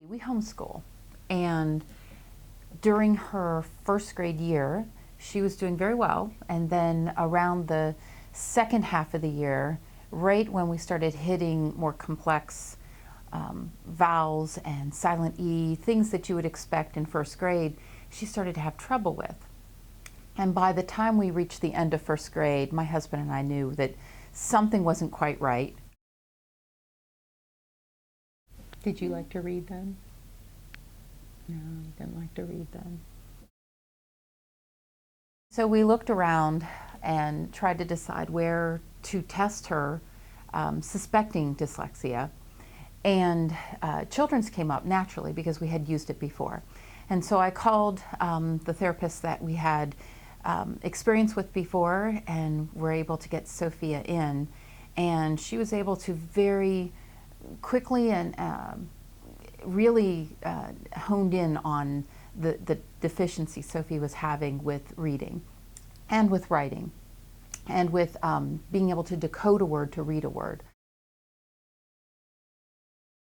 We homeschool, and during her first grade year, she was doing very well, and then around the second half of the year, right when we started hitting more complex vowels and silent E, things that you would expect in first grade, she started to have trouble with. And by the time we reached the end of first grade, my husband and I knew that something wasn't quite right. Did you like to read then? No, you didn't like to read then. So we looked around and tried to decide where to test her, suspecting dyslexia. And children's came up naturally because we had used it before. And so I called the therapist that we had experience with before, and were able to get Sofia in. And she was able to very quickly and really honed in on the deficiency Sophie was having with reading and with writing and with being able to decode a word to read a word.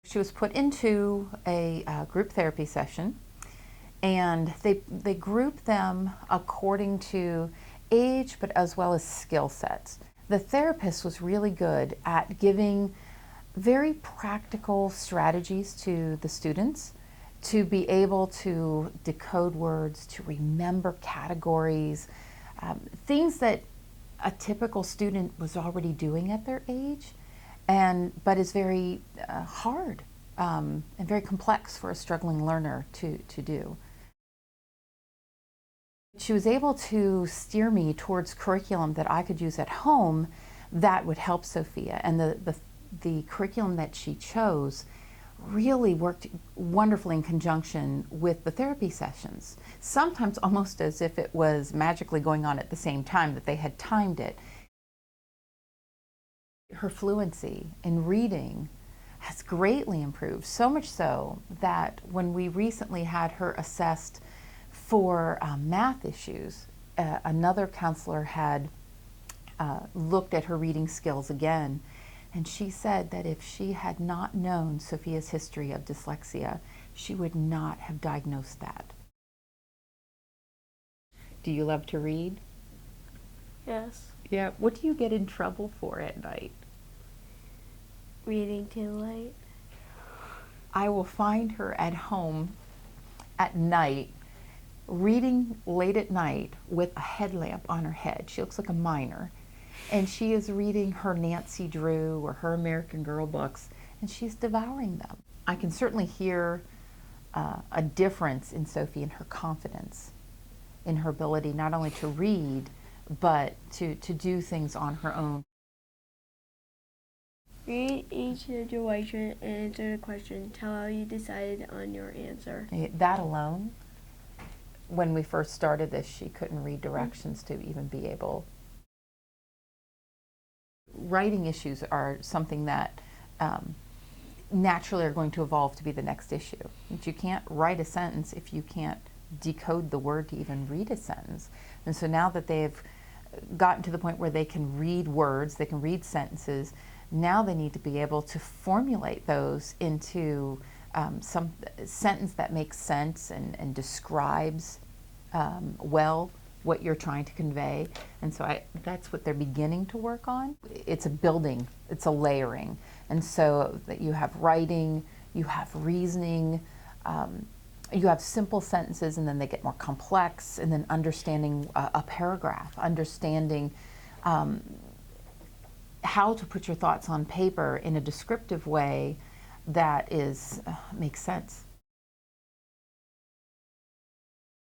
She was put into a group therapy session, and they grouped them according to age, but as well as skill sets. The therapist was really good at giving very practical strategies to the students to be able to decode words, to remember categories, things that a typical student was already doing at their age, but is very hard and very complex for a struggling learner to do. She was able to steer me towards curriculum that I could use at home that would help Sofia, and the curriculum that she chose really worked wonderfully in conjunction with the therapy sessions, sometimes almost as if it was magically going on at the same time, that they had timed it. Her fluency in reading has greatly improved, so much so that when we recently had her assessed for math issues, another counselor had looked at her reading skills again, and she said that if she had not known Sofia's history of dyslexia, she would not have diagnosed that. Do you love to read? Yes. Yeah. What do you get in trouble for at night? Reading too late. I will find her at home at night, reading late at night with a headlamp on her head. She looks like a miner. And she is reading her Nancy Drew or her American Girl books, and she's devouring them. I can certainly hear a difference in Sophie in her confidence, in her ability not only to read, but to do things on her own. Read each situation and answer the question. Tell how you decided on your answer. That alone, when we first started this, she couldn't read directions to even be able. Writing issues are something that naturally are going to evolve to be the next issue. But you can't write a sentence if you can't decode the word to even read a sentence. And so now that they've gotten to the point where they can read words, they can read sentences, now they need to be able to formulate those into some sentence that makes sense and describes well what you're trying to convey. And so that's what they're beginning to work on. It's a building, it's a layering. And so that you have writing, you have reasoning, you have simple sentences, and then they get more complex, and then understanding a paragraph, understanding how to put your thoughts on paper in a descriptive way that makes sense.